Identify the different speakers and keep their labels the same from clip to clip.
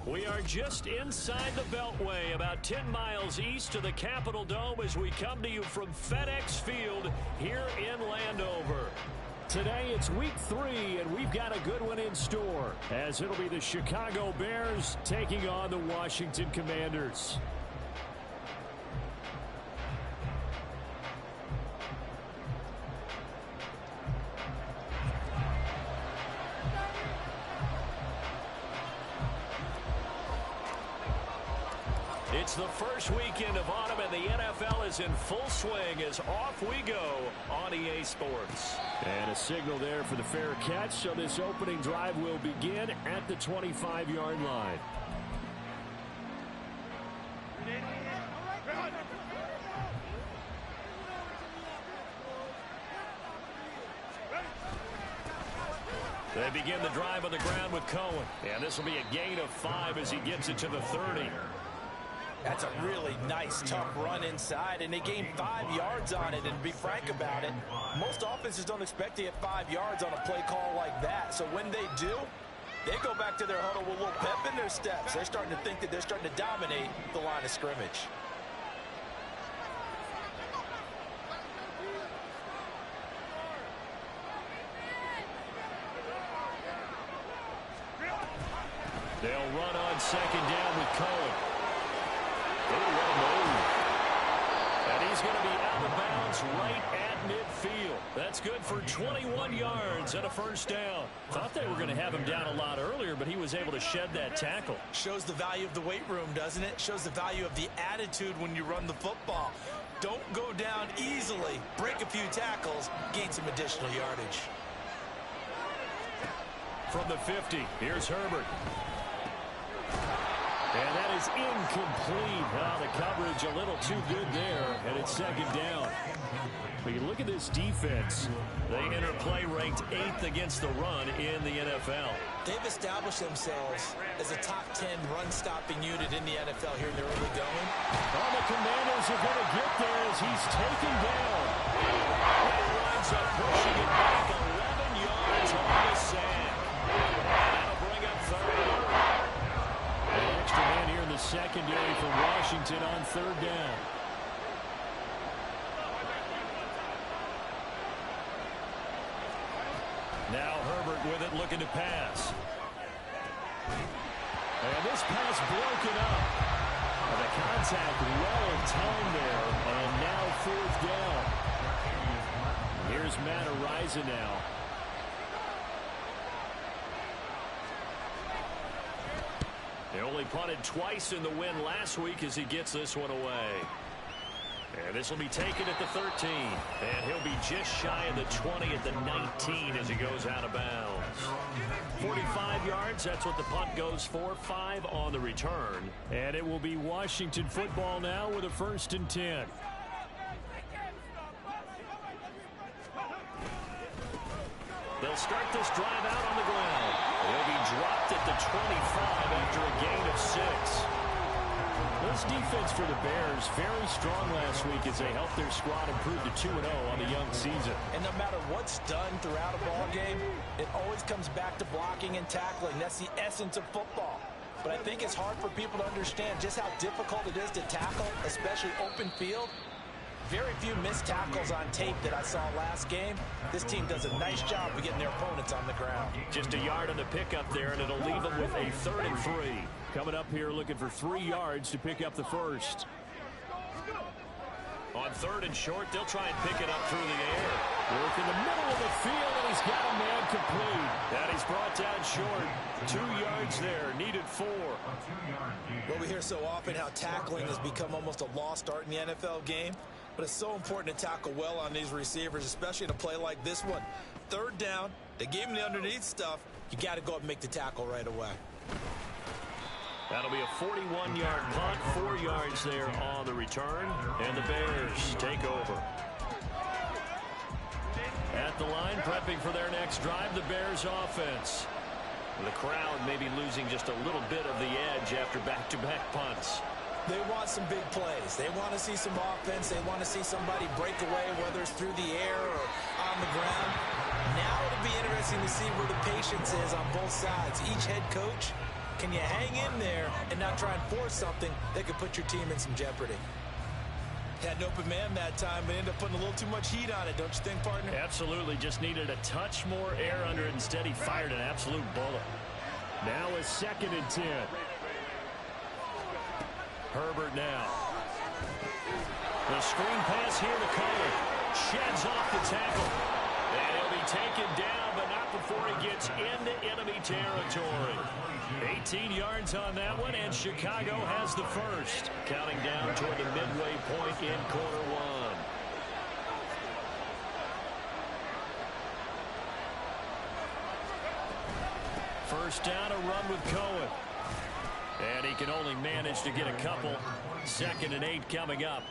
Speaker 1: We are just inside the Beltway, about 10 miles east of the Capitol Dome as we come to you from FedEx Field here in Landover. Today it's week 3, and we've got a good one in store, as it'll be the Chicago Bears taking on the Washington Commanders. It's the first weekend of autumn, and the NFL is in full swing as off we go on EA Sports. And a signal there for the fair catch, so this opening drive will begin at the 25-yard line. They begin the drive on the ground with Cohen, and this will be a gain of 5 as he gets it to the 30.
Speaker 2: That's a really nice, tough run inside, and they gained 5 yards on it. And to be frank about it, most offenses don't expect to get 5 yards on a play call like that. So when they do, they go back to their huddle with a little pep in their steps. They're starting to think that they're starting to dominate the line of scrimmage.
Speaker 1: They'll run on second down with Cohen. And he's going to be out of bounds right at midfield. That's good for 21 yards and a first down. Thought they were going to have him down a lot earlier, but he was able to shed that tackle.
Speaker 2: Shows the value of the weight room, doesn't it? Shows the value of the attitude when you run the football. Don't go down easily. Break a few tackles. Gain some additional yardage.
Speaker 1: From the 50, here's Herbert. And that is incomplete. The coverage a little too good there, and it's second down. But you look at this defense. They enter play ranked 8th against the run in the NFL.
Speaker 2: They've established themselves as a top 10 run-stopping unit in the NFL here in the early going.
Speaker 1: All the Commanders are going to get there as he's taken down. He winds up pushing it back 11 yards on the sand. That'll bring up third. Extra man here in the secondary for Washington on third down. Now Herbert with it, looking to pass. And this pass broken up. And the contact well timed there, and now fourth down. Here's Matt Araiza now. They only punted twice in the win last week as he gets this one away. And this will be taken at the 13. And he'll be just shy of the 20 at the 19 as he goes out of bounds. 45 yards, that's what the punt goes for. 5 on the return. And it will be Washington football now with a 1st and 10. They'll start this drive out on the ground. They'll be dropped at the 25 after a gain of 6. This defense for the Bears, very strong last week as they helped their squad improve to 2-0 on the young season.
Speaker 2: And no matter what's done throughout a ball game, it always comes back to blocking and tackling. That's the essence of football. But I think it's hard for people to understand just how difficult it is to tackle, especially open field. Very few missed tackles on tape that I saw last game. This team does a nice job of getting their opponents on the ground.
Speaker 1: Just a yard on the pickup there, and it'll leave them with a 3rd and 3. Coming up here looking for 3 yards to pick up the first. On 3rd and short, they'll try and pick it up through the air. Work in the middle of the field, and he's got a man complete. That he's brought down short. 2 yards there, needed 4.
Speaker 2: Well, we hear so often how tackling has become almost a lost art in the NFL game. But it's so important to tackle well on these receivers, especially in a play like this one. 3rd down, they gave him the underneath stuff. You got to go up and make the tackle right away.
Speaker 1: That'll be a 41-yard punt, 4 yards there on the return, and the Bears take over. At the line, prepping for their next drive, the Bears offense. The crowd may be losing just a little bit of the edge after back-to-back punts.
Speaker 2: They want some big plays. They want to see some offense. They want to see somebody break away, whether it's through the air or on the ground. Now it'll be interesting to see where the patience is on both sides. Each head coach Can you hang in there and not try and force something that could put your team in some jeopardy? Had an open man that time, but ended up putting a little too much heat on it, don't you think, partner?
Speaker 1: Absolutely. Just needed a touch more air under it. Instead, he fired an absolute bullet. Now a 2nd and 10. Herbert now. The screen pass here to Coley. Sheds off the tackle. And he'll be taken down, but not before he gets into enemy territory. 18 yards on that one, and Chicago has the first. Counting down toward the midway point in quarter one. First down, a run with Cohen. And he can only manage to get a couple. 2nd and 8 coming up.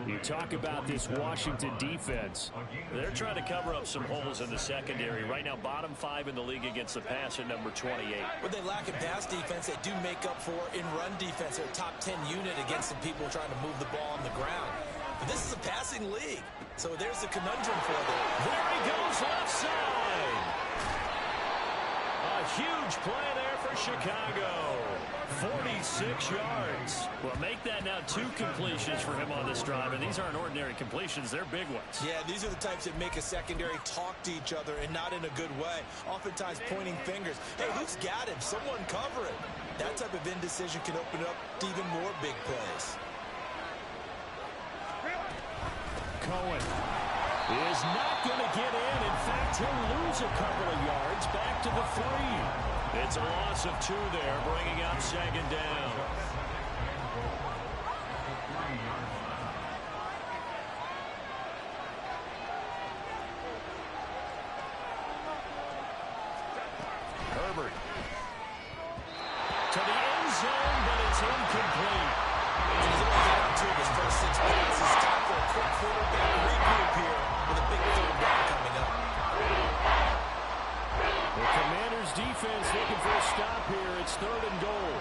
Speaker 1: You talk about this Washington defense. They're trying to cover up some holes in the secondary. Right now, bottom 5 in the league against the pass at number 28.
Speaker 2: When they lack in pass defense, they do make up for in run defense. They're a top 10 unit against some people trying to move the ball on the ground. But this is a passing league, so there's a conundrum for them.
Speaker 1: There he goes, left side. A huge play there for Chicago. 46 yards. Well, make that now 2 completions for him on this drive, and these aren't ordinary completions. They're big ones.
Speaker 2: Yeah, these are the types that make a secondary talk to each other, and not in a good way. Oftentimes pointing fingers. Hey, who's got him? Someone cover it. That type of indecision can open up to even more big plays.
Speaker 1: Cohen is not going to get in. In fact, he'll lose a couple of yards back to the 3. It's a loss of 2 there, bringing up 2nd down. Herbert to the end zone, but it's incomplete.
Speaker 2: He's only got 2 of his first 6 passes. Time for a quick quarterback regroup here with a big 3rd down coming up.
Speaker 1: The Commanders' defense looking for a stop here. It's 3rd and goal.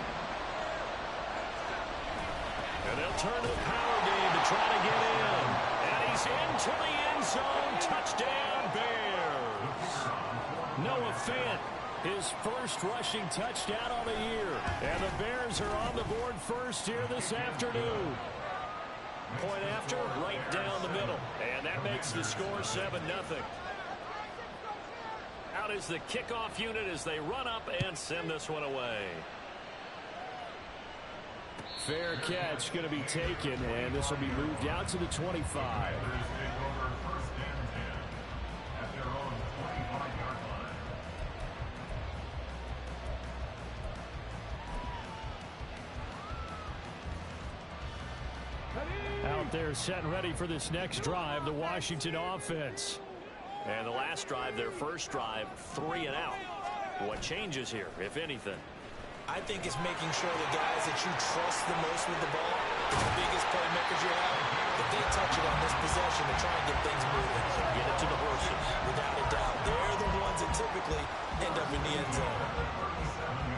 Speaker 1: And they'll turn to the power game to try to get in. And he's into the end zone. Touchdown, Bears. Noah Fant, his first rushing touchdown on the year. And the Bears are on the board first here this afternoon. Point after, right down the middle. And that makes the score 7-0. Out is the kickoff unit as they run up and send this one away. Fair catch going to be taken, and this will be moved out to the 25. Out there set and ready for this next drive, the Washington offense. And the last drive, their first drive, 3 and out. What changes here, if anything?
Speaker 2: I think it's making sure the guys that you trust the most with the ball, the biggest playmakers you have, if they touch it on this possession to try and get things moving.
Speaker 1: Get it to the horses.
Speaker 2: Without a doubt. They're the ones that typically end up in the end zone.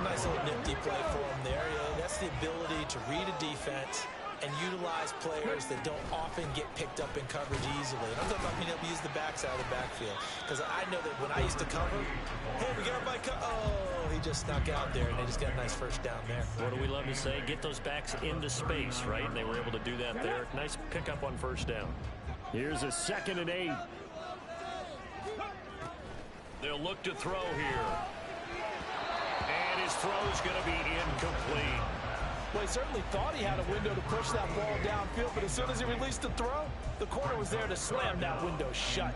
Speaker 2: Nice little nifty play for them there. Yeah, that's the ability to read a defense and utilize players that don't often get picked up in coverage easily. And I'm talking about being able to use the backside of the backfield. Because I know that when I used to cover, hey, we got my oh, he just snuck out there, and they just got a nice first down there.
Speaker 1: What do we love to say? Get those backs into space, right? And they were able to do that there. Nice pickup on first down. Here's a 2nd and 8. They'll look to throw here. And his throw's going to be incomplete.
Speaker 2: Well, he certainly thought he had a window to push that ball downfield, but as soon as he released the throw, the corner was there to slam that window shut.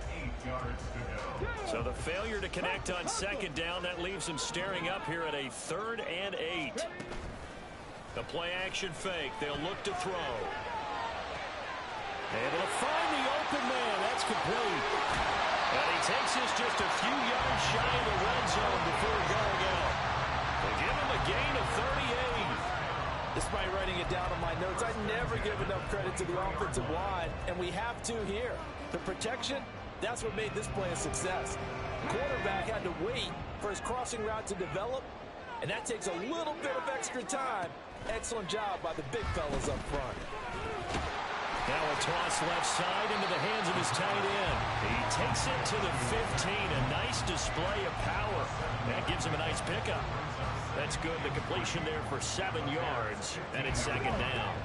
Speaker 1: So the failure to connect on 2nd down, that leaves him staring up here at a 3rd and 8. The play action fake. They'll look to throw. Able to find the open man. That's complete. And he takes this just a few yards shy of the red zone before going out. They give him a gain of 38.
Speaker 2: Despite writing it down on my notes, I never give enough credit to the offensive line, and we have to here. The protection, that's what made this play a success. The quarterback had to wait for his crossing route to develop, and that takes a little bit of extra time. Excellent job by the big fellas up front.
Speaker 1: Now a toss left side into the hands of his tight end. He takes it to the 15. A nice display of power. That gives him a nice pickup. That's good. The completion there for 7 yards. And it's second down.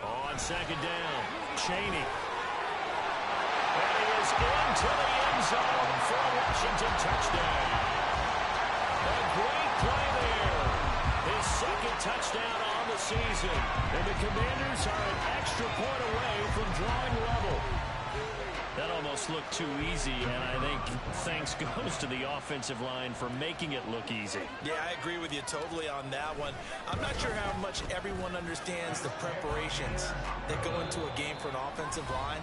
Speaker 1: On second down, Chaney. And he is into the end zone for a Washington touchdown. A great play there. His second touchdown on the season. And the Commanders are an extra point away from drawing level. That almost looked too easy, and I think thanks goes to the offensive line for making it look easy.
Speaker 2: Yeah, I agree with you totally on that one. I'm not sure how much everyone understands the preparations that go into a game for an offensive line,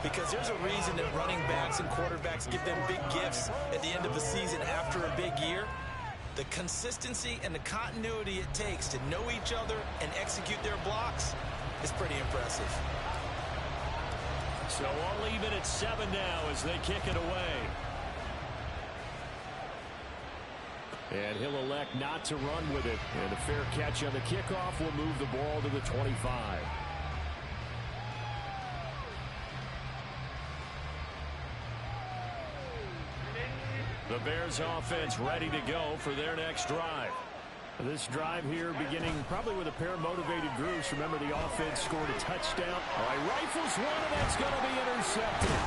Speaker 2: because there's a reason that running backs and quarterbacks give them big gifts at the end of the season after a big year. The consistency and the continuity it takes to know each other and execute their blocks is pretty impressive.
Speaker 1: So all even at 7 now as they kick it away. And he'll elect not to run with it. And a fair catch on the kickoff will move the ball to the 25. The Bears offense ready to go for their next drive. This drive here beginning probably with a pair of motivated groups. Remember, the offense scored a touchdown. All right, rifles one, and that's going to be intercepted.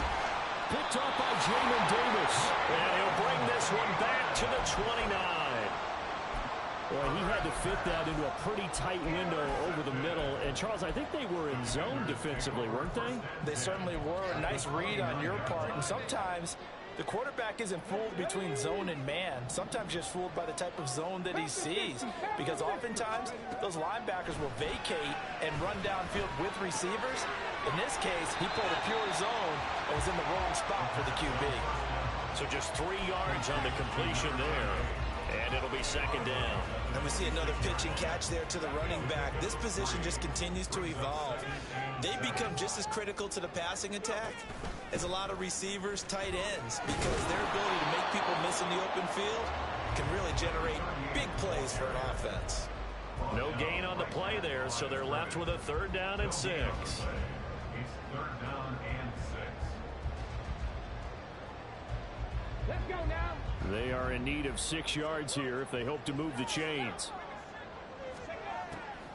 Speaker 1: Picked off by Jamin Davis. And he'll bring this one back to the 29. Well, he had to fit that into a pretty tight window over the middle. And, Charles, I think they were in zone defensively, weren't they?
Speaker 2: They certainly were. A nice read on your part. And sometimes the quarterback isn't fooled between zone and man. Sometimes just fooled by the type of zone that he sees. Because oftentimes, those linebackers will vacate and run downfield with receivers. In this case, he pulled a pure zone and was in the wrong spot for the QB.
Speaker 1: So just 3 yards on the completion there. And it'll be second down.
Speaker 2: And we see another pitch and catch there to the running back. This position just continues to evolve. They become just as critical to the passing attack as a lot of receivers, tight ends, because their ability to make people miss in the open field can really generate big plays for an offense.
Speaker 1: No gain on the play there, so they're left with a 3rd down and 6.
Speaker 3: Let's go now.
Speaker 1: They are in need of 6 yards here if they hope to move the chains.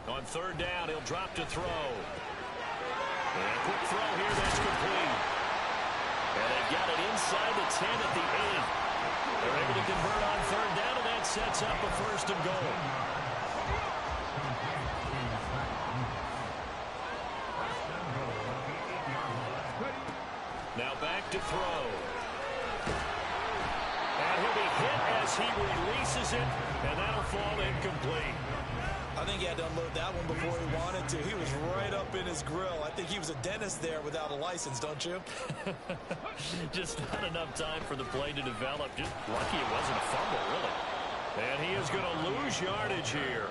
Speaker 1: On 3rd down, he'll drop to throw. And a quick throw here that's complete. And they've got it inside the 10 at the 8. They're able to convert on 3rd down, and that sets up a 1st and goal. Now back to throw. And he'll be hit as he releases it, and that'll fall incomplete.
Speaker 2: I think he had to unload that one before he wanted to. He was right up in his grill. I think he was a dentist there without a license, don't you?
Speaker 1: Just not enough time for the play to develop. Just lucky it wasn't a fumble, really. And he is going to lose yardage here.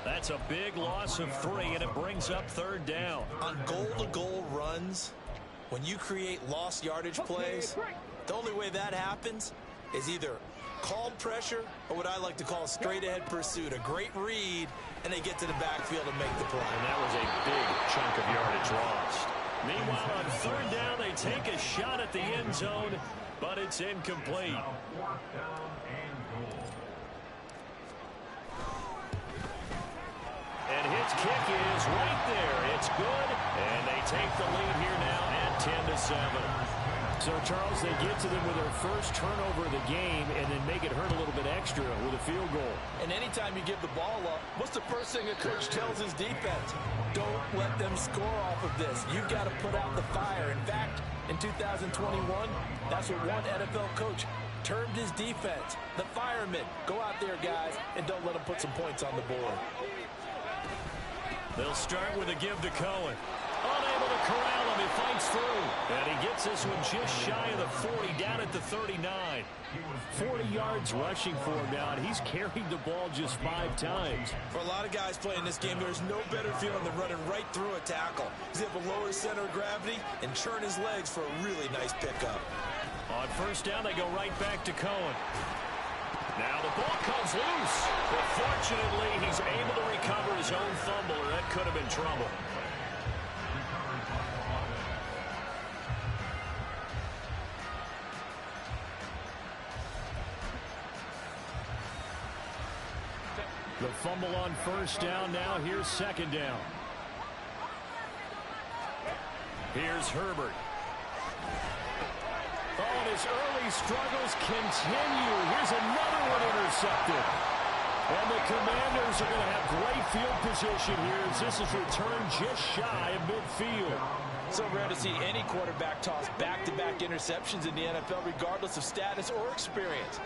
Speaker 1: That's a big loss of 3, and it brings up 3rd down.
Speaker 2: On goal-to-goal runs, when you create lost yardage plays, the only way that happens is either called pressure or what I like to call straight-ahead pursuit. A great read, and they get to the backfield and make the play.
Speaker 1: And that was a big chunk of yardage lost. Meanwhile, on 3rd down, they take a shot at the end zone, but it's incomplete. And his kick is right there. It's good, and they take the lead here now at 10-7. So, Charles, they get to them with their first turnover of the game and then make it hurt a little bit extra with a field goal.
Speaker 2: And anytime you give the ball up, what's the first thing a coach tells his defense? Don't let them score off of this. You've got to put out the fire. In fact, in 2021, that's what one NFL coach termed his defense. The firemen. Go out there, guys, and don't let them put some points on the board.
Speaker 1: They'll start with a give to Cohen. Unable to corral him. He fights through. And he gets this one just shy of the 40, down at the 39. 40 yards rushing for him now, and he's carried the ball just 5 times.
Speaker 2: For a lot of guys playing this game, there's no better feeling than running right through a tackle. He's able to lower his center of gravity and churn his legs for a really nice pickup.
Speaker 1: On 1st down, they go right back to Cohen. Now the ball comes loose. But fortunately, he's able to recover his own fumble, or that could have been trouble. The fumble on first down. Now here's second down. Here's Herbert. Oh, and his early struggles continue. Here's another one intercepted. And the Commanders are going to have great field position here as this is returned just shy of midfield.
Speaker 2: So rare to see any quarterback toss back-to-back interceptions in the NFL, regardless of status or experience.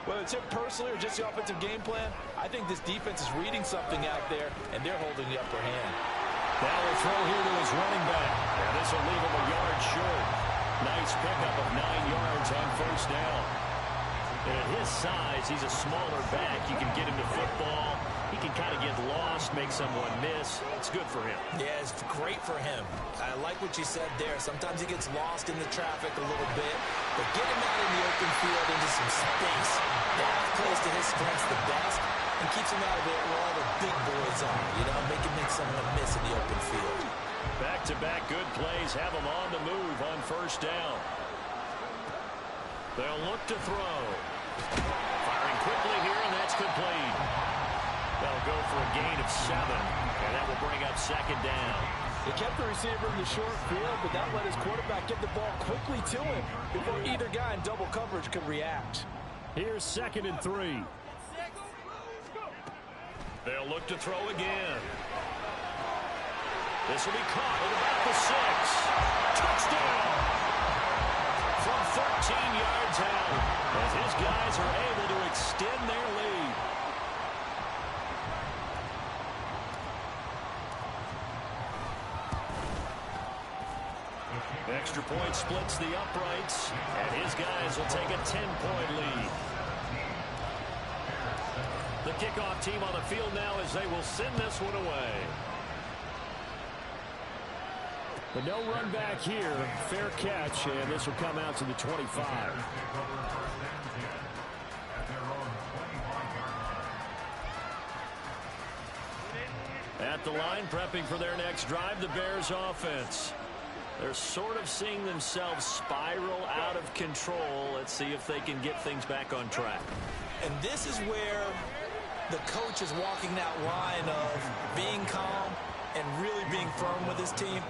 Speaker 2: Whether it's him personally or just the offensive game plan, I think this defense is reading something out there, and they're holding the upper hand.
Speaker 1: Now we'll throw here to his running back. And this will leave him a yard short. Nice pickup of 9 yards on first down. And at his size, he's a smaller back. You can get him to football. He can kind of get lost, make someone miss. It's good for him.
Speaker 2: Yeah, it's great for him. I like what you said there. Sometimes he gets lost in the traffic a little bit. But get him out in the open field into some space. That plays to his strengths the best and keeps him out of it where all the big boys are. You know, make him make someone miss in the open field.
Speaker 1: Back-to-back good plays have him on the move on first down. They'll look to throw. Firing quickly here, and that's complete. They'll go for a gain of 7, and that will bring up second down.
Speaker 2: He kept the receiver in the short field, but that let his quarterback get the ball quickly to him before either guy in double coverage could react.
Speaker 1: Here's 2nd and 3. They'll look to throw again. This will be caught at about the 6. Touchdown! From 13 yards out, as his guys are able to extend their lead. Extra point splits the uprights, and his guys will take a 10-point lead. The kickoff team on the field now as they will send this one away. But no run back here. Fair catch, and this will come out to the 25. At the line, prepping for their next drive, the Bears offense. They're sort of seeing themselves spiral out of control. Let's see if they can get things back on track.
Speaker 2: And this is where the coach is walking that line of being calm and really being firm with his team.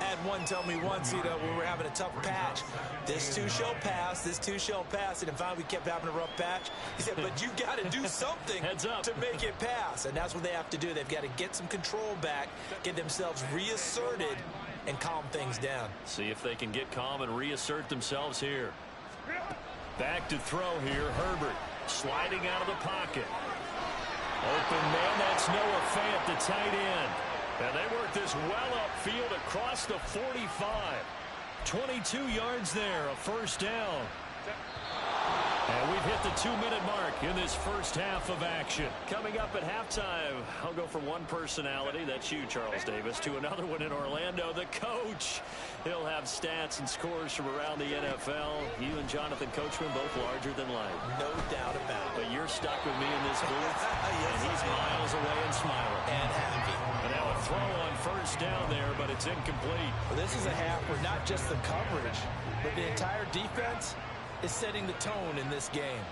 Speaker 2: I had one tell me once, you know, when we were having a tough patch, this too shall pass, this too shall pass. And finally we kept having a rough patch. He said, but you got to do something to make it pass. And that's what they have to do. They've got to get some control back, get themselves reasserted, and calm things down.
Speaker 1: See if they can get calm and reassert themselves here. Back to throw here, Herbert sliding out of the pocket. Open man, that's Noah Fant, the tight end. And they work this well upfield across the 45. 22 yards there, a first down. And we've hit the 2-minute mark in this first half of action. Coming up at halftime, I'll go from one personality, that's you, Charles Davis, to another one in Orlando, the coach. He'll have stats and scores from around the NFL. You and Jonathan Coachman, both larger than life.
Speaker 2: No doubt about it.
Speaker 1: But you're stuck with me in this booth, and he's miles away and smiling.
Speaker 2: And happy.
Speaker 1: And now a throw on first down there, but it's incomplete.
Speaker 2: Well, this is a half where not just the coverage, but the entire defense is setting the tone in this game.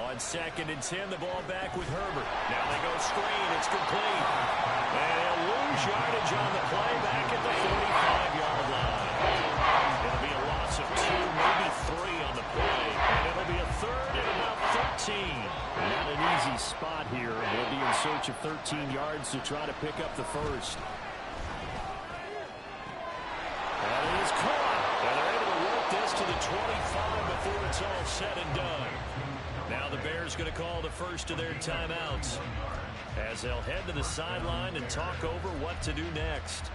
Speaker 1: On 2nd and 10, the ball back with Herbert. Now they go screen. It's complete. And he'll lose yardage on the play back at the 45-yard line. It'll be a loss of 2, maybe 3 on the play. And it'll be a 3rd and about 13. Not an easy spot here. We'll be in search of 13 yards to try to pick up the first. And it is caught. And they're able to work this to the 25 before it's all said and done. Now the Bears going to call the first of their timeouts as they'll head to the sideline and talk over what to do next.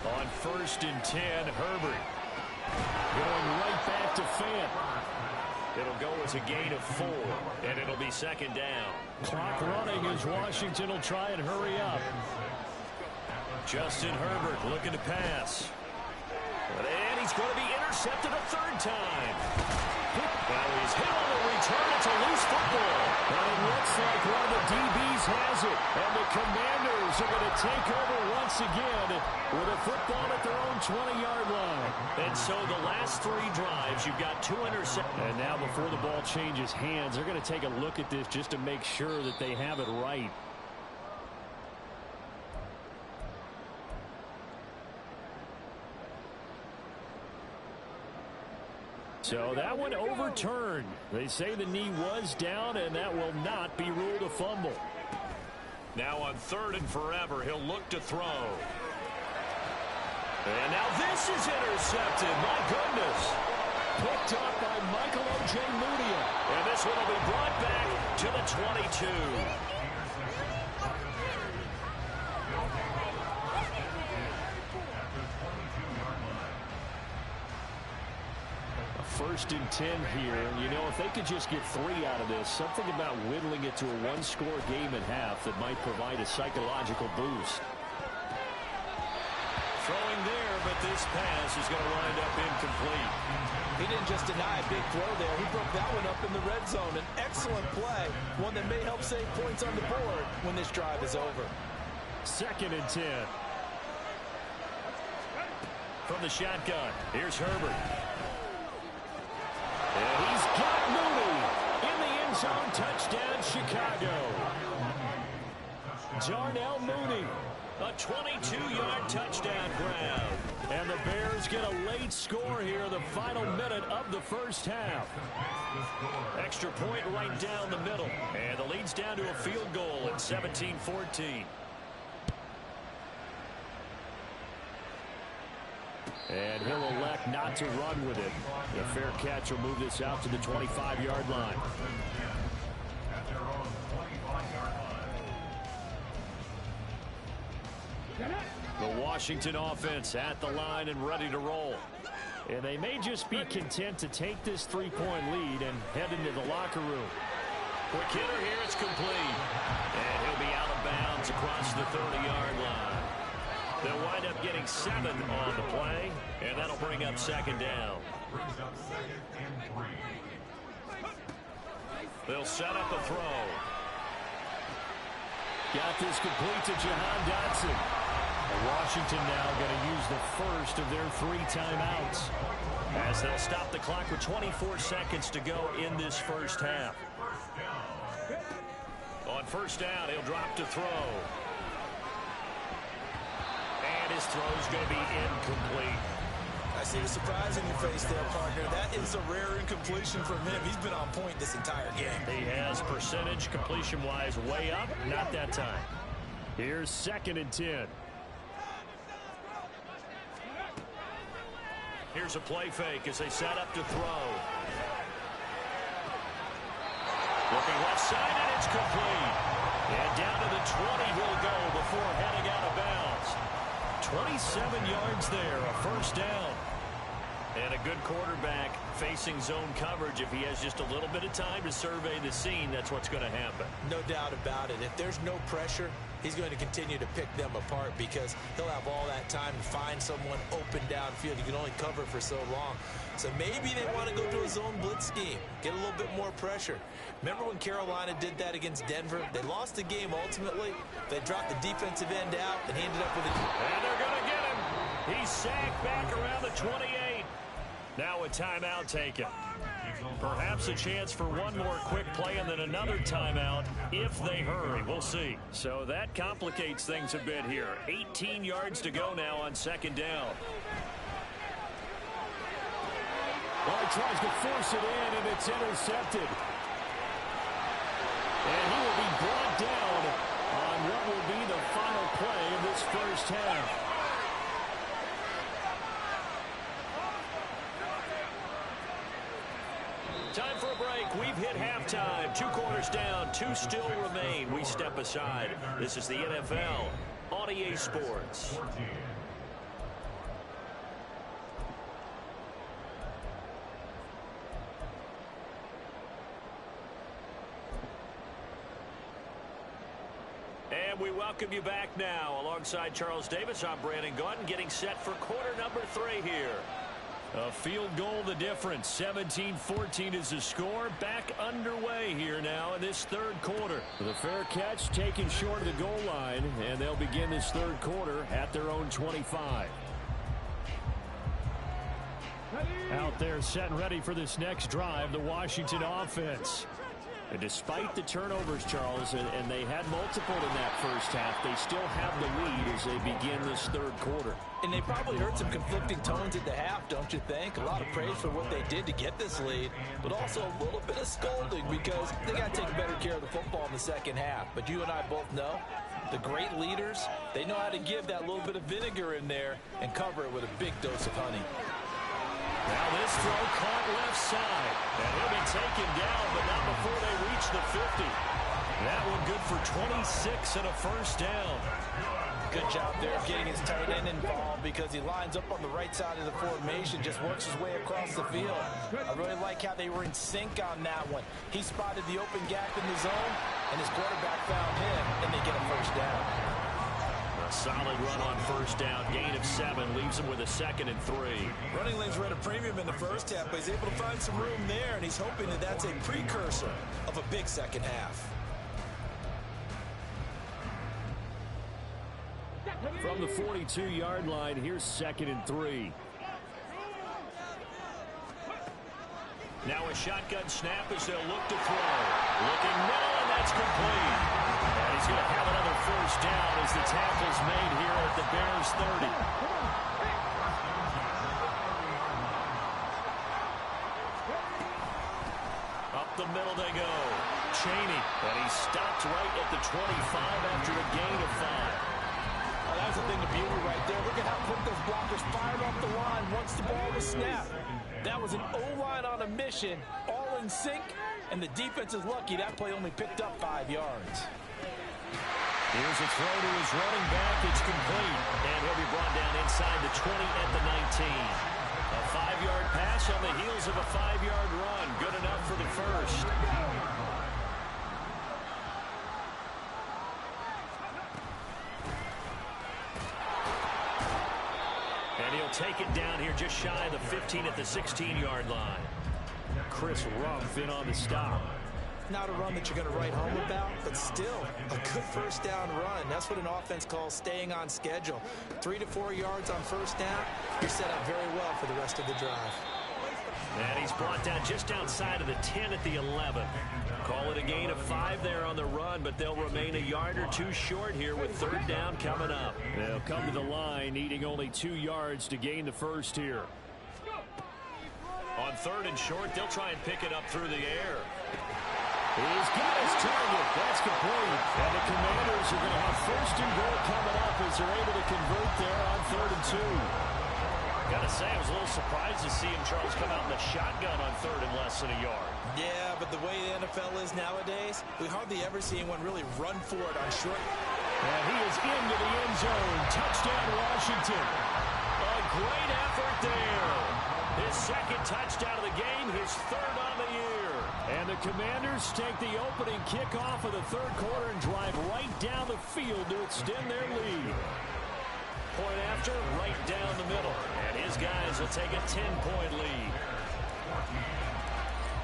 Speaker 1: On 1st and 10, Herbert going right back to Fant. It'll go as a gain of 4, and it'll be second down. Clock running as Washington will try and hurry up. Justin Herbert looking to pass. And he's going to be intercepted a third time. Now he's hit on the return. It's a loose football. And it looks like one of the DBs has it. And the Commanders are going to take over once again with a football at their own 20-yard line. And so the last three drives, you've got 2 interceptions. And now before the ball changes hands, they're going to take a look at this just to make sure that they have it right. So that one overturned. They say the knee was down, and that will not be ruled a fumble. Now on 3rd and forever, he'll look to throw. And now this is intercepted. My goodness. Picked up by Michael Ojemudia. And this one will be brought back to the 22. 1st and 10 here. You know, if they could just get 3 out of this, something about whittling it to a 1-score game at half that might provide a psychological boost. Throwing there, but this pass is going to wind up incomplete.
Speaker 2: He didn't just deny a big throw there. He broke that one up in the red zone. An excellent play, one that may help save points on the board when this drive is over.
Speaker 1: 2nd and 10. From the shotgun, here's Herbert. And he's got Mooney in the end zone. Touchdown, Chicago. Darnell Mooney, a 22-yard touchdown grab. And the Bears get a late score here in the final minute of the first half. Extra point right down the middle. And the lead's down to a field goal at 17-14. And he'll elect not to run with it. A fair catch will move this out to the 25-yard line. The Washington offense at the line and ready to roll. And they may just be content to take this 3-point lead and head into the locker room. Quick hitter here, it's complete. And he'll be out of bounds across the 30-yard line. They'll wind up getting 7 on the play, and that'll bring up 2nd down. They'll set up a throw. Got this complete to Jahan Dotson. And Washington now going to use the first of their 3 timeouts, as they'll stop the clock with 24 seconds to go in this first half. On 1st down, he'll drop to throw. His throw is going to be incomplete.
Speaker 2: I see the surprise in your face there, partner. That is a rare incompletion from him. He's been on point this entire game.
Speaker 1: He has percentage completion-wise way up. Not that time. Here's 2nd and 10. Here's a play fake as they set up to throw. Looking left side, and it's complete. And down to the 20 he'll go before heading out of bounds. 27 yards there, a 1st down. And a good quarterback facing zone coverage. If he has just a little bit of time to survey the scene, that's what's going to happen.
Speaker 2: No doubt about it. If there's no pressure, he's going to continue to pick them apart because he'll have all that time to find someone open downfield. You can only cover for so long. So maybe they want to go to a zone blitz scheme, get a little bit more pressure. Remember when Carolina did that against Denver? They lost the game ultimately. They dropped the defensive end out, and he ended up with a...
Speaker 1: And they're going to get him. He's sacked back around the 28. Now a timeout taken. Perhaps a chance for one more quick play and then another timeout if they hurry. We'll see. So that complicates things a bit here. 18 yards to go now on 2nd down.
Speaker 3: Well, he tries to force it in, and it's intercepted. And he will be brought down on what will be the final play of this first half.
Speaker 1: Time for a break. We've hit halftime. 2 quarters down. 2 still remain. We step aside. This is the NFL on EA Sports. And we welcome you back now. Alongside Charles Davis, I'm Brandon Gaudin, getting set for quarter number 3 here. A field goal the difference. 17-14 is the score. Back underway here now in this third quarter. The fair catch taken short of the goal line, and they'll begin this third quarter at their own 25. Out there set and ready for this next drive, the Washington offense. And despite the turnovers, Charles, and they had multiple in that first half, they still have the lead as they begin this third quarter.
Speaker 2: And they probably heard some conflicting tones at the half, don't you think? A lot of praise for what they did to get this lead, but also a little bit of scolding because they got to take better care of the football in the second half. But you and I both know the great leaders, they know how to give that little bit of vinegar in there and cover it with a big dose of honey.
Speaker 1: Now this throw caught left side. And he'll be taken down, but not before they reach the 50. That one good for 26 and a first down.
Speaker 2: Good job there of getting his tight end involved because he lines up on the right side of the formation, just works his way across the field. I really like how they were in sync on that one. He spotted the open gap in the zone, and his quarterback found him, and they get a first down.
Speaker 1: A solid run on first down. Gain of 7 leaves him with a 2nd and 3.
Speaker 2: Running lanes were at a premium in the first half, but he's able to find some room there, and he's hoping that that's a precursor of a big second half.
Speaker 3: From the 42-yard line, here's 2nd and 3.
Speaker 1: Now a shotgun snap as they'll look to throw. Looking middle, and that's complete. And he's going to have another first down as the tackle's made here at the Bears 30. Up the middle they go. Chaney, and he stopped right at the 25 after a gain of 5.
Speaker 2: Oh, that's the thing of beauty right there. Look at how quick those blockers fired off the line once the ball was snapped. That was an O-line on a mission, all in sync, and the defense is lucky that play only picked up 5 yards.
Speaker 1: Here's a throw to his running back. It's complete, and he'll be brought down inside the 20 at the 19. A 5-yard pass on the heels of a 5-yard run. Good enough for the first. And he'll take it down here just shy of the 15 at the 16-yard line. Chris Rumpf in on the stop.
Speaker 2: Not a run that you're going to write home about, but still a good first down run. That's what an offense calls staying on schedule. 3 to 4 yards on first down, you're set up very well for the rest of the drive.
Speaker 1: And he's brought down just outside of the 10 at the 11. Call it a gain of 5 there on the run, but they'll remain a yard or 2 short here with third down coming up.
Speaker 3: They'll come to the line needing only 2 yards to gain the first here.
Speaker 1: On third and short, they'll try and pick it up through the air. He's got his target. That's complete. And the Commanders are going to have first and goal coming up as they're able to convert there on third and 2. Got to say, I was a little surprised to see him, Charles, come out in the shotgun on third and less than a yard.
Speaker 2: Yeah, but the way the NFL is nowadays, we hardly ever see anyone really run for it on short.
Speaker 3: And he is into the end zone. Touchdown, Washington.
Speaker 1: A great effort there. His second touchdown of the game, his third on the year.
Speaker 3: And the Commanders take the opening kickoff of the third quarter and drive right down the field to extend their lead.
Speaker 1: Point after, right down the middle. And his guys will take a 10-point lead.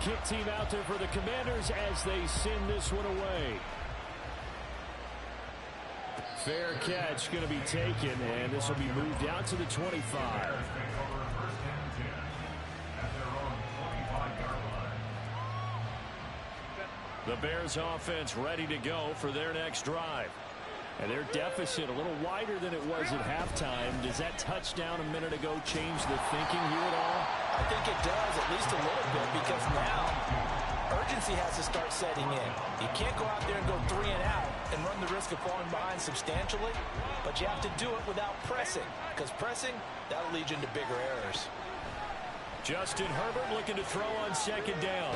Speaker 3: Kick team out there for the Commanders as they send this one away. Fair catch going to be taken, and this will be moved out to the 25.
Speaker 1: The Bears offense ready to go for their next drive.
Speaker 3: And their deficit a little wider than it was at halftime. Does that touchdown a minute ago change the thinking here at all?
Speaker 2: I think it does, at least a little bit, because now urgency has to start setting in. You can't go out there and go 3 and out and run the risk of falling behind substantially, but you have to do it without pressing, because pressing, that'll lead you into bigger errors.
Speaker 1: Justin Herbert looking to throw on second down.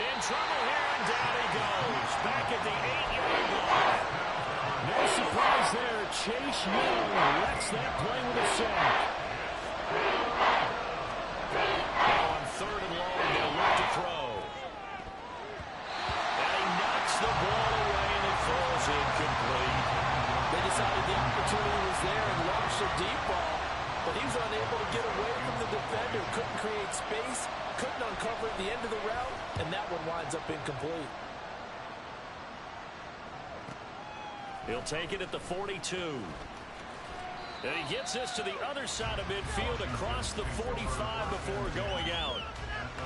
Speaker 1: In trouble here, and down he goes. Back at the 8-yard line.
Speaker 3: No surprise there. Chase Young lets that play with a sack.
Speaker 1: Now on third and long, they'll look to throw. And he knocks the ball away, and it falls is incomplete.
Speaker 2: They decided the opportunity was there and launched a deep ball, but he was unable to get away from the defender, couldn't create space, couldn't uncover at the end of the route, and that one winds up incomplete.
Speaker 1: He'll take it at the 42. And he gets this to the other side of midfield across the 45 before going out.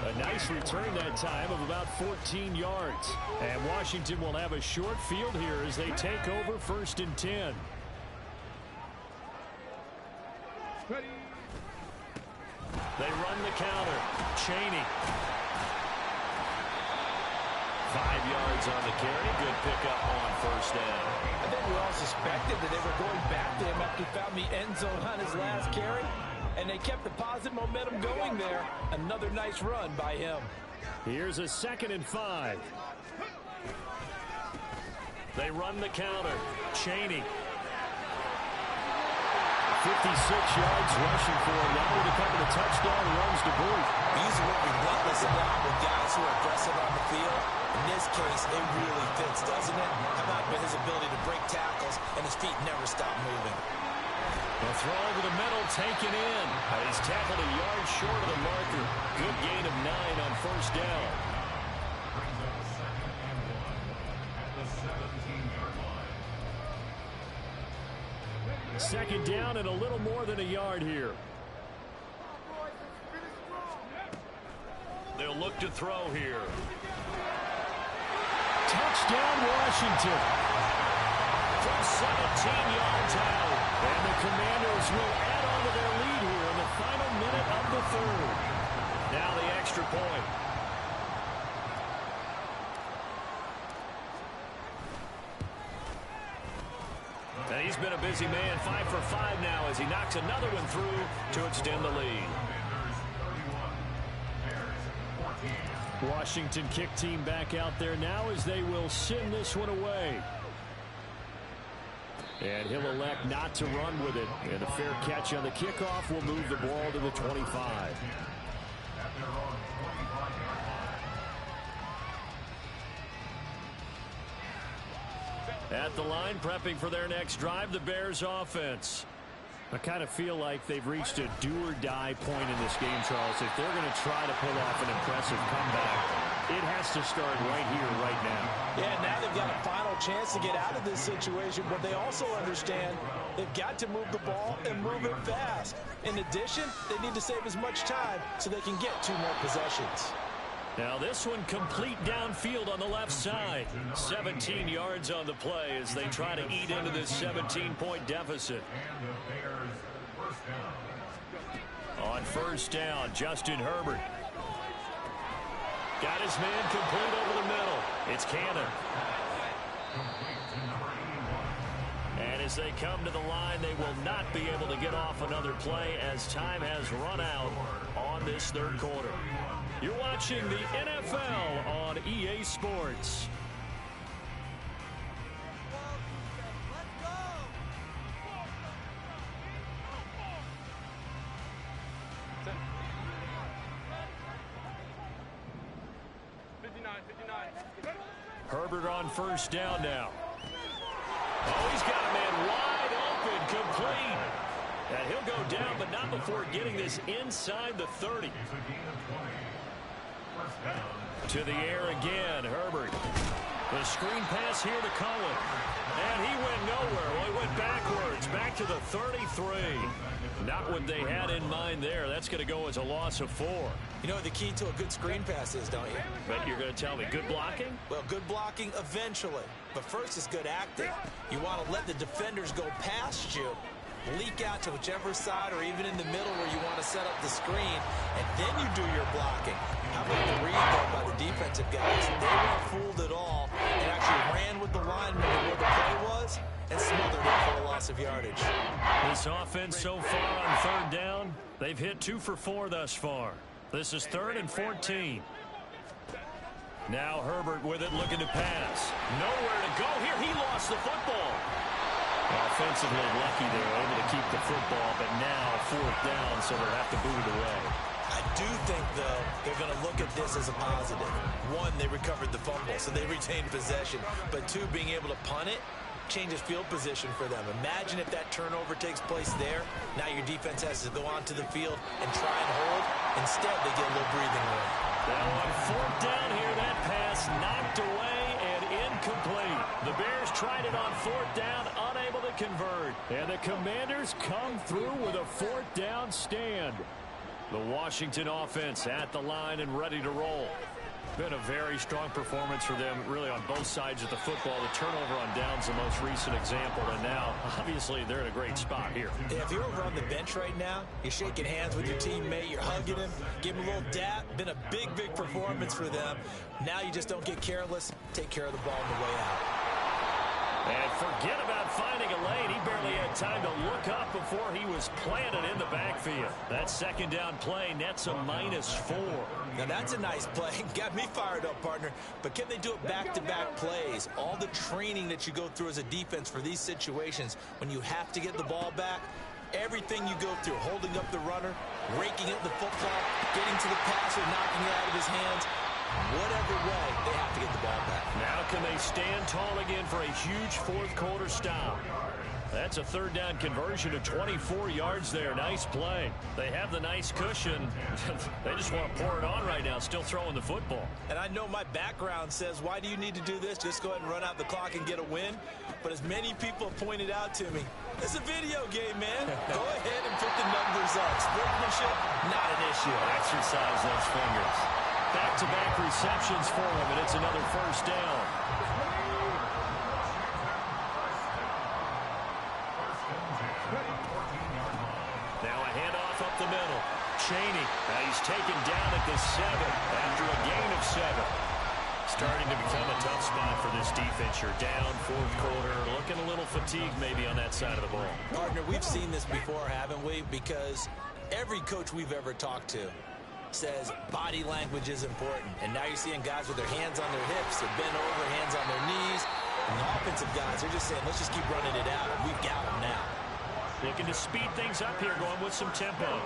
Speaker 1: A nice return that time of about 14 yards. And Washington will have a short field here as they take over 1st and 10. They run the counter. Chaney. 5 yards on the carry. Good pickup on 1st down.
Speaker 2: I think we all suspected that they were going back to him after he found the end zone on his last carry. And they kept the positive momentum going there. Another nice run by him.
Speaker 3: Here's a 2nd and 5.
Speaker 1: They run the counter. Chaney.
Speaker 3: 56 yards rushing for him. Now with a couple of touchdown runs to boot.
Speaker 2: He's working relentless a lot with guys who are aggressive on the field. In this case, it really fits, doesn't it? How about his ability to break tackles and his feet never stop moving?
Speaker 1: The throw over the middle taken in. He's tackled a yard short of the marker. Good gain of 9 on 1st down.
Speaker 3: Second down and a little more than a yard here.
Speaker 1: They'll look to throw here.
Speaker 3: Touchdown, Washington.
Speaker 1: From 17 yards out.
Speaker 3: And the Commanders will add on to their lead here in the final minute of the 3rd.
Speaker 1: Now the extra point. And he's been a busy man, 5 for 5 now as he knocks another one through to extend the lead.
Speaker 3: Washington kick team back out there now as they will send this one away. And he'll elect not to run with it. And a fair catch on the kickoff will move the ball to the 25.
Speaker 1: At the line, prepping for their next drive, the Bears offense.
Speaker 3: I kind of feel like they've reached a do-or-die point in this game, Charles. If they're going to try to pull off an impressive comeback, it has to start right here, right now.
Speaker 2: Yeah, now they've got a final chance to get out of this situation, but they also understand they've got to move the ball and move it fast. In addition, they need to save as much time so they can get 2 more possessions.
Speaker 1: Now this one complete downfield on the left side. 17 yards on the play as they try to eat into this 17-point deficit. On 1st down, Justin Herbert. Got his man complete over the middle. It's Cannon. And as they come to the line, they will not be able to get off another play as time has run out on this 3rd quarter. You're watching the NFL on EA Sports. Herbert on 1st down now. Oh, he's got a man wide open, complete. And he'll go down, but not before getting this inside the 30. To the air again, Herbert. The screen pass here to Cohen. And he went nowhere. Well, he went backwards, back to the 33. Not what they had in mind there. That's going to go as a loss of 4.
Speaker 2: You know what the key to a good screen pass is, don't you?
Speaker 1: But you're going to tell me, good blocking?
Speaker 2: Well, good blocking eventually. But first is good acting. You want to let the defenders go past you, leak out to whichever side or even in the middle where you want to set up the screen, and then you do your blocking. How about the read, though, by the defensive guys? They weren't fooled at all and actually ran with the lineman to where the play was and smothered it for a loss of yardage.
Speaker 1: This offense so far on 3rd down, they've hit 2 for 4 thus far. This is 3rd and 14. Now Herbert with it, looking to pass. Nowhere to go here. He lost the football. Offensively lucky they were able to keep the football, but now 4th down, so they'll have to boot it away.
Speaker 2: I do think, though, they're going to look at this as a positive. One, they recovered the fumble, so they retained possession. But two, being able to punt it changes field position for them. Imagine if that turnover takes place there. Now your defense has to go onto the field and try and hold. Instead, they get a little breathing room.
Speaker 1: Now on fourth down here, that pass knocked away and incomplete. The Bears tried it on fourth down, unable to convert.
Speaker 3: And the Commanders come through with a fourth down stand. The Washington offense at the line and ready to roll. Been a very strong performance for them, really, on both sides of the football. The turnover on downs the most recent example, and now, obviously, they're in a great spot here.
Speaker 2: Yeah, if you're over on the bench right now, you're shaking hands with your teammate, you're hugging him, give him a little dap. Been a big, big performance for them. Now you just don't get careless. Take care of the ball on the way out.
Speaker 1: And forget about finding a lane. He barely had time to look up before he was planted in the backfield. That second down play nets a -4.
Speaker 2: Now that's a nice play. Got me fired up, partner. But can they do it back-to-back plays? All the training that you go through as a defense for these situations, when you have to get the ball back, everything you go through, holding up the runner, raking at the football, getting to the passer, knocking it out of his hands, whatever way, they have to get the ball back.
Speaker 1: Now can they stand tall again for a huge fourth-quarter stop? That's a third down conversion to 24 yards there. Nice play. They have the nice cushion. They just want to pour it on right now, still throwing the football.
Speaker 2: And I know my background says, why do you need to do this? Just go ahead and run out the clock and get a win. But as many people have pointed out to me, it's a video game, man. Go ahead and put the numbers up. Sportsmanship, not an issue.
Speaker 1: Exercise those fingers. Back-to-back receptions for him, and it's another first down. Now a handoff up the middle. Chaney. Now he's taken down at the 7 after a gain of 7. Starting to become a tough spot for this defense. You're down fourth quarter, looking a little fatigued maybe on that side of the ball.
Speaker 2: Partner, we've seen this before, haven't we? Because every coach we've ever talked to says body language is important. And now you're seeing guys with their hands on their hips, they're bent over, hands on their knees. And the offensive guys, they're just saying, let's just keep running it out, and we've got them now.
Speaker 1: Looking to speed things up here, going with some tempo.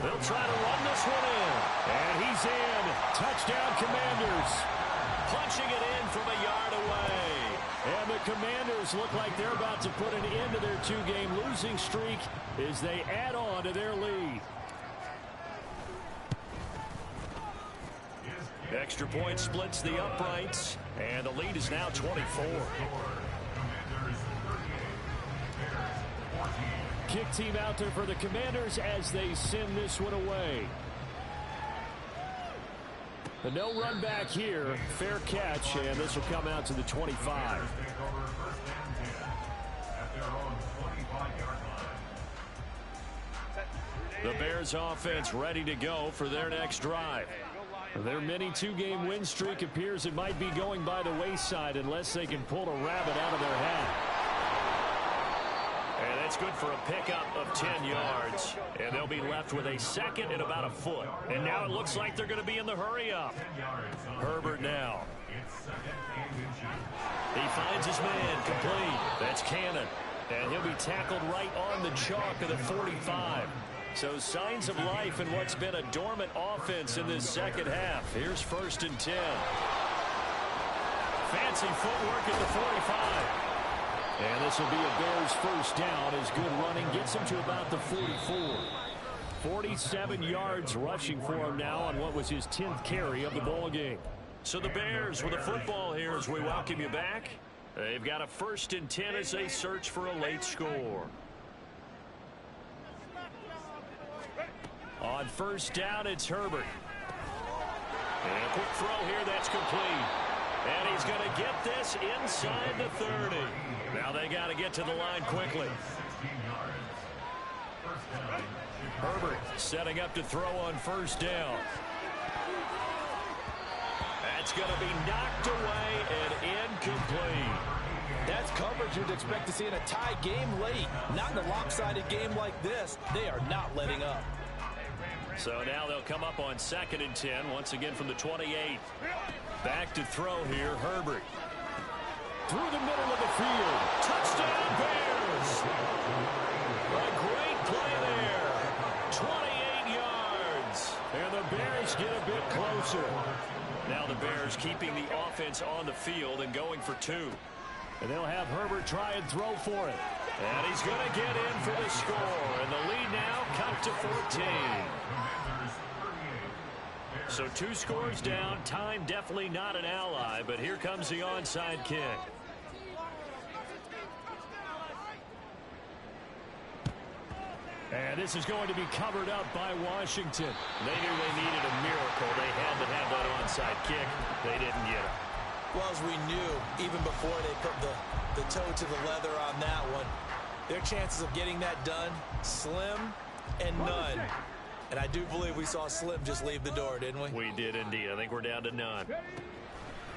Speaker 1: They'll try to run this one in.
Speaker 3: And he's in. Touchdown, Commanders.
Speaker 1: Punching it in from a yard away.
Speaker 3: And the Commanders look like they're about to put an end to their two-game losing streak as they add on to their lead.
Speaker 1: Extra point splits the uprights, and the lead is now 24.
Speaker 3: Kick team out there for the Commanders as they send this one away. A no run back here. Fair catch, and this will come out to the 25.
Speaker 1: The Bears offense ready to go for their next drive.
Speaker 3: Their mini two-game win streak appears it might be going by the wayside unless they can pull a rabbit out of their hat.
Speaker 1: And that's good for a pickup of 10 yards. And they'll be left with a second and about a foot. And now it looks like they're going to be in the hurry-up. Herbert now. He finds his man complete. That's Cannon. And he'll be tackled right on the chalk of the 45. So signs of life in what's been a dormant offense in this second half. Here's 1st and 10. Fancy footwork at the 45.
Speaker 3: And this will be a Bears first down as good running gets him to about the 44. 47 yards rushing for him now on what was his 10th carry of the ball game.
Speaker 1: So the Bears with the football here as we welcome you back. They've got a 1st and 10 as they search for a late score. On first down, it's Herbert. And a quick throw here, that's complete. And he's going to get this inside the 30. Now they got to get to the line quickly. Herbert setting up to throw on first down. That's going to be knocked away and incomplete.
Speaker 2: That's coverage you'd expect to see in a tie game late. Not in a lopsided game like this. They are not letting up.
Speaker 1: So now they'll come up on 2nd and 10, once again from the 28. Back to throw here, Herbert.
Speaker 3: Through the middle of the field.
Speaker 1: Touchdown, Bears! A great play there. 28
Speaker 3: And the Bears get a bit closer.
Speaker 1: Now the Bears keeping the offense on the field and going for 2.
Speaker 3: And they'll have Herbert try and throw for it.
Speaker 1: And he's going to get in for the score. And the lead now cut to 14. So 2 scores down. Time definitely not an ally, but here comes the onside kick.
Speaker 3: And this is going to be covered up by Washington.
Speaker 1: They knew they needed a miracle. They had to have that onside kick. They didn't get it.
Speaker 2: Well, as we knew, even before they put the toe to the leather on that one, their chances of getting that done, slim and none. And I do believe we saw Slim just leave the door, didn't we?
Speaker 1: We did indeed. I think we're down to none.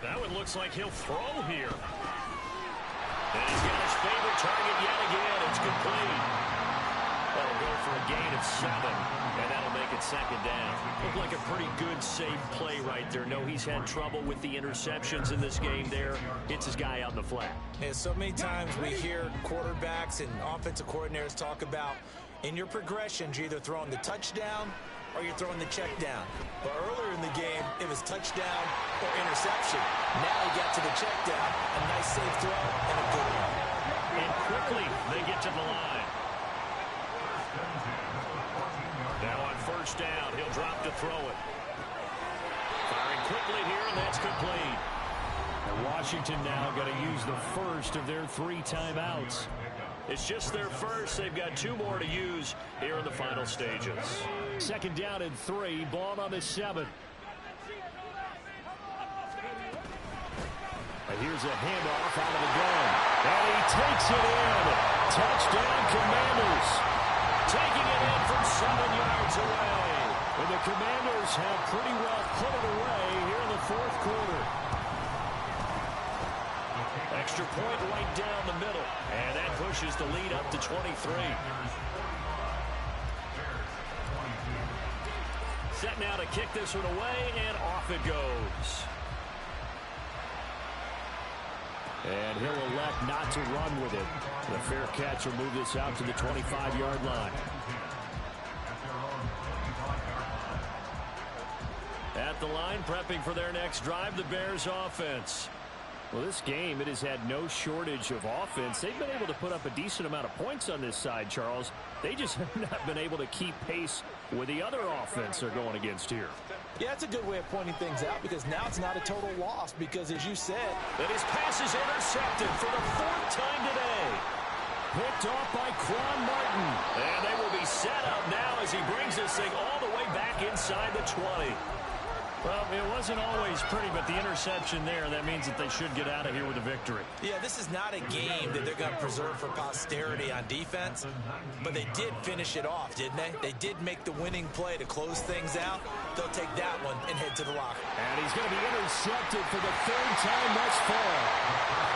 Speaker 1: That one looks like he'll throw here. And he's got his favorite target yet again. It's complete. That'll go for a gain of 7, and that'll make it 2nd down. Looked like a pretty good, safe play right there. No, he's had trouble with the interceptions in this game there. Hits his guy out in the flat.
Speaker 2: And so many times we hear quarterbacks and offensive coordinators talk about in your progressions, you're either throwing the touchdown or you're throwing the check down. But earlier in the game, it was touchdown or interception. Now he got to the check down, a nice safe throw, and a good one.
Speaker 1: And quickly they get to the line. Now on 1st down, he'll drop to throw it. Firing quickly here, and that's complete.
Speaker 3: And Washington now got to use the first of their 3 timeouts.
Speaker 1: It's just their first. They've got 2 more to use here in the final stages.
Speaker 3: 2nd down and 3, ball on the 7. And here's a handoff out of the gun. And he takes it in. Touchdown, Commanders.
Speaker 1: Taking it in from 7 yards away.
Speaker 3: And the Commanders have pretty well put it away here in the 4th quarter.
Speaker 1: Extra point right down the middle. And that pushes the lead up to 23. Set now to kick this one away, and off it goes.
Speaker 3: And he'll elect not to run with it. The fair catch will move this out to the 25-yard line.
Speaker 1: At the line, prepping for their next drive, the Bears offense.
Speaker 3: Well, this game, it has had no shortage of offense. They've been able to put up a decent amount of points on this side, Charles. They just have not been able to keep pace with the other offense they're going against here.
Speaker 2: Yeah, that's a good way of pointing things out because now it's not a total loss because, as you said,
Speaker 1: that his pass is intercepted for the 4th time today.
Speaker 3: Picked off by Quan Martin.
Speaker 1: And they will be set up now as he brings this thing all the way back inside the 20.
Speaker 3: Well, it wasn't always pretty, but the interception there, that means that they should get out of here with a victory.
Speaker 2: Yeah, this is not a game that they're going to preserve for posterity on defense, but they did finish it off, didn't they? They did make the winning play to close things out. They'll take that one and head to the locker.
Speaker 3: And he's going to be intercepted for the 3rd time thus far.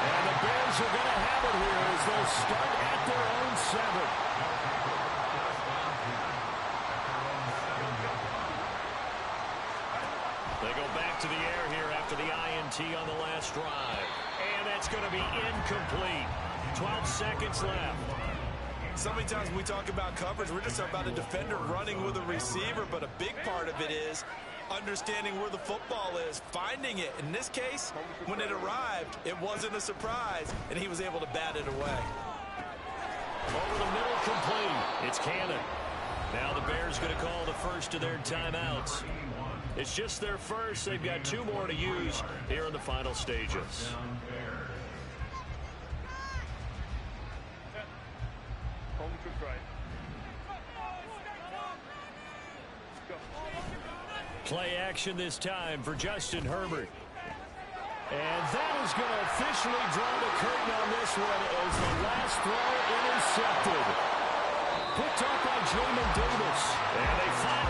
Speaker 3: And the Bears are going to have it here as they'll start at their own 7.
Speaker 1: They go back to the air here after the INT on the last drive. And that's going to be incomplete. 12 seconds left.
Speaker 2: So many times when we talk about coverage, we're just talking about a defender running with a receiver, but a big part of it is understanding where the football is, finding it. In this case, when it arrived, it wasn't a surprise, and he was able to bat it away.
Speaker 1: Over the middle, complete. It's Cannon. Now the Bears going to call the first of their timeouts. It's just their first. They've got 2 more to use here in the final stages.
Speaker 3: Play action this time for Justin Herbert. And that is going to officially draw the curtain on this one as the last throw intercepted. Picked off by Jamin Davis.
Speaker 1: And they finally